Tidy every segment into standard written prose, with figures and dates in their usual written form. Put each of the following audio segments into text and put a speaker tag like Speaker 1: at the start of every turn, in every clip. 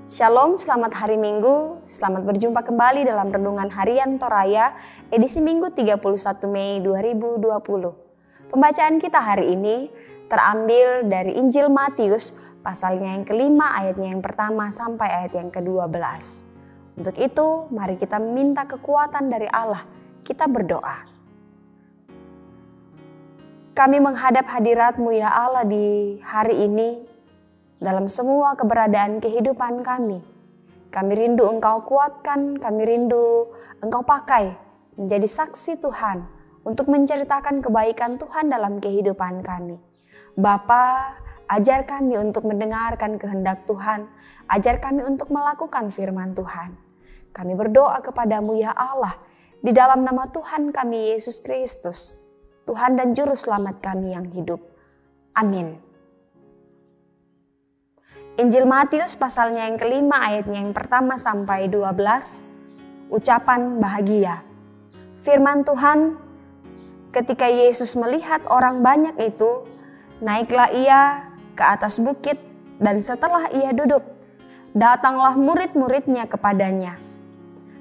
Speaker 1: Shalom, selamat hari Minggu. Selamat berjumpa kembali dalam Renungan Harian Toraya edisi Minggu 31 Mei 2020. Pembacaan kita hari ini terambil dari Injil Matius pasalnya yang kelima, ayatnya yang pertama sampai ayat yang ke-12. Untuk itu, mari kita minta kekuatan dari Allah. Kita berdoa. Kami menghadap hadirat-Mu ya Allah di hari ini. Dalam semua keberadaan kehidupan kami rindu Engkau kuatkan, kami rindu Engkau pakai menjadi saksi Tuhan untuk menceritakan kebaikan Tuhan dalam kehidupan kami. Bapa, ajar kami untuk mendengarkan kehendak Tuhan, ajar kami untuk melakukan firman Tuhan. Kami berdoa kepadamu ya Allah, di dalam nama Tuhan kami Yesus Kristus, Tuhan dan Juru Selamat kami yang hidup. Amin. Injil Matius pasalnya yang kelima, ayatnya yang pertama sampai 12, ucapan bahagia. Firman Tuhan, ketika Yesus melihat orang banyak itu, naiklah ia ke atas bukit, dan setelah ia duduk, datanglah murid-muridnya kepadanya.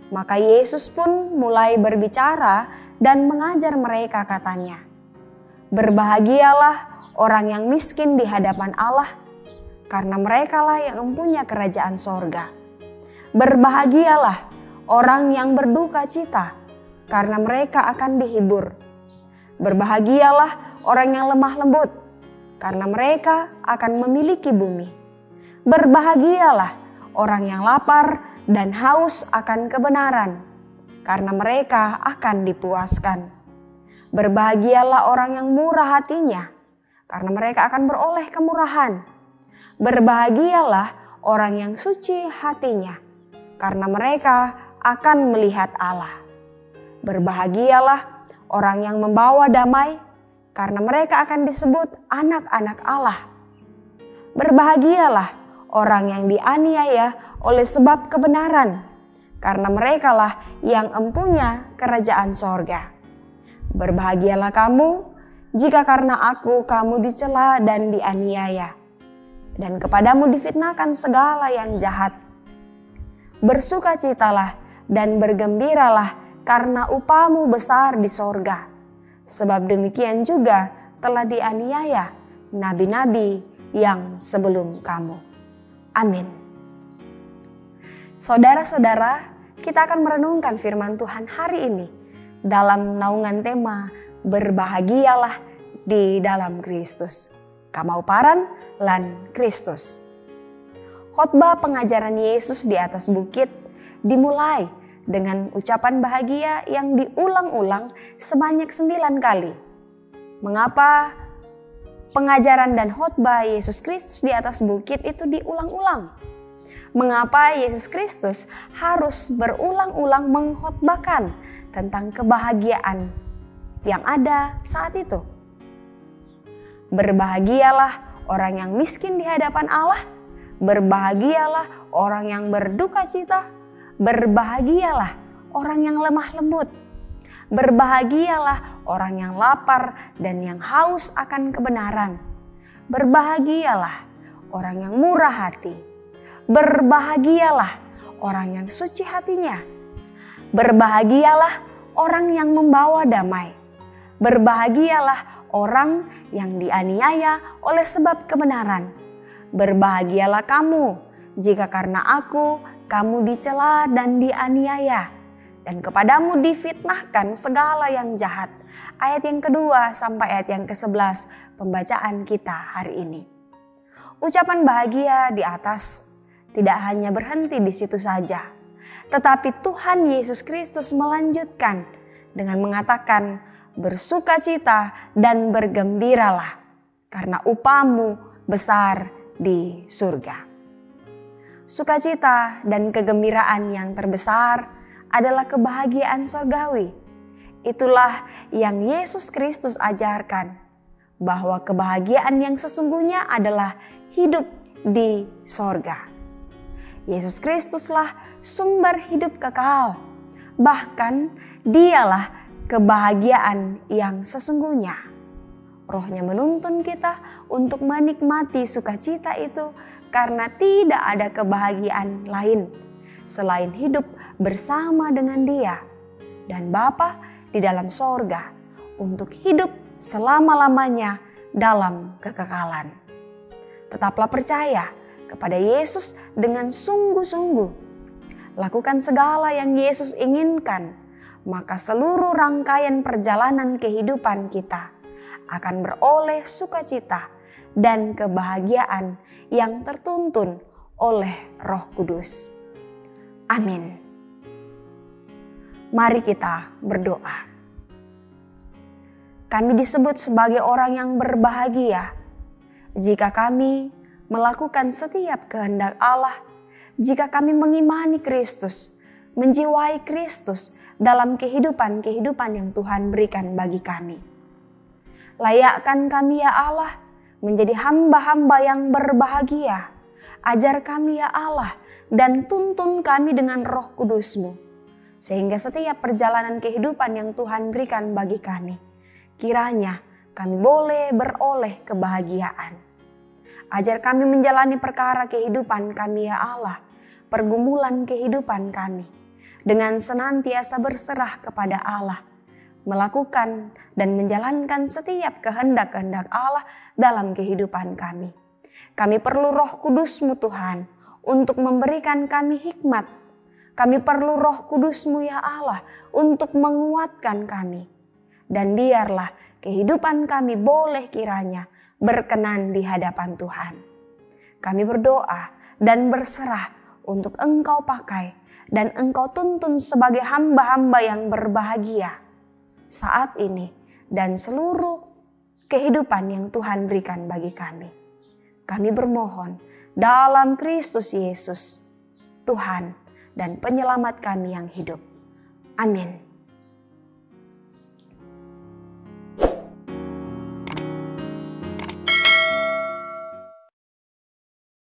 Speaker 1: Maka Yesus pun mulai berbicara dan mengajar mereka, katanya, "Berbahagialah orang yang miskin di hadapan Allah, karena merekalah yang mempunyai kerajaan sorga. Berbahagialah orang yang berduka cita, karena mereka akan dihibur. Berbahagialah orang yang lemah lembut, karena mereka akan memiliki bumi. Berbahagialah orang yang lapar dan haus akan kebenaran, karena mereka akan dipuaskan. Berbahagialah orang yang murah hatinya, karena mereka akan beroleh kemurahan. Berbahagialah orang yang suci hatinya, karena mereka akan melihat Allah. Berbahagialah orang yang membawa damai, karena mereka akan disebut anak-anak Allah. Berbahagialah orang yang dianiaya oleh sebab kebenaran, karena merekalah yang mempunyai kerajaan sorga. Berbahagialah kamu jika karena aku kamu dicela dan dianiaya, dan kepadamu difitnahkan segala yang jahat. Bersukacitalah dan bergembiralah, karena upahmu besar di sorga. Sebab demikian juga telah dianiaya nabi-nabi yang sebelum kamu." Amin. Saudara-saudara, kita akan merenungkan firman Tuhan hari ini dalam naungan tema "Berbahagialah di dalam Kristus. Kamauparan lan Kristus." Khotbah pengajaran Yesus di atas bukit dimulai dengan ucapan bahagia yang diulang-ulang sebanyak 9 kali. Mengapa pengajaran dan khotbah Yesus Kristus di atas bukit itu diulang-ulang? Mengapa Yesus Kristus harus berulang-ulang mengkhotbahkan tentang kebahagiaan yang ada saat itu? Berbahagialah orang yang miskin di hadapan Allah, berbahagialah orang yang berduka cita, berbahagialah orang yang lemah lembut, berbahagialah orang yang lapar dan yang haus akan kebenaran, berbahagialah orang yang murah hati, berbahagialah orang yang suci hatinya, berbahagialah orang yang membawa damai, berbahagialah orang yang dianiaya oleh sebab kebenaran. Berbahagialah kamu jika karena aku kamu dicela dan dianiaya, dan kepadamu difitnahkan segala yang jahat. Ayat yang kedua sampai ayat yang ke-11 pembacaan kita hari ini. Ucapan bahagia di atas tidak hanya berhenti di situ saja, tetapi Tuhan Yesus Kristus melanjutkan dengan mengatakan, "Bersukacita dan bergembiralah, karena upahmu besar di surga." Sukacita dan kegembiraan yang terbesar adalah kebahagiaan surgawi. Itulah yang Yesus Kristus ajarkan, bahwa kebahagiaan yang sesungguhnya adalah hidup di sorga. Yesus Kristuslah sumber hidup kekal, bahkan Dialah kebahagiaan yang sesungguhnya. Rohnya menuntun kita untuk menikmati sukacita itu karena tidak ada kebahagiaan lain selain hidup bersama dengan Dia dan Bapa di dalam sorga untuk hidup selama-lamanya dalam kekekalan. Tetaplah percaya kepada Yesus dengan sungguh-sungguh. Lakukan segala yang Yesus inginkan, maka seluruh rangkaian perjalanan kehidupan kita akan beroleh sukacita dan kebahagiaan yang tertuntun oleh Roh Kudus. Amin. Mari kita berdoa. Kami disebut sebagai orang yang berbahagia jika kami melakukan setiap kehendak Allah, jika kami mengimani Kristus, menjiwai Kristus dalam kehidupan yang Tuhan berikan bagi kami. Layakkan kami ya Allah menjadi hamba-hamba yang berbahagia. Ajar kami ya Allah dan tuntun kami dengan Roh Kudus-Mu, sehingga setiap perjalanan kehidupan yang Tuhan berikan bagi kami, kiranya kami boleh beroleh kebahagiaan. Ajar kami menjalani perkara kehidupan kami ya Allah, pergumulan kehidupan kami, dengan senantiasa berserah kepada Allah, melakukan dan menjalankan setiap kehendak-kehendak Allah dalam kehidupan kami. Kami perlu Roh Kudus-Mu Tuhan untuk memberikan kami hikmat. Kami perlu Roh Kudus-Mu ya Allah untuk menguatkan kami. Dan biarlah kehidupan kami boleh kiranya berkenan di hadapan Tuhan. Kami berdoa dan berserah untuk Engkau pakai dan Engkau tuntun sebagai hamba-hamba yang berbahagia saat ini dan seluruh kehidupan yang Tuhan berikan bagi kami. Kami bermohon dalam Kristus Yesus, Tuhan dan penyelamat kami yang hidup. Amin.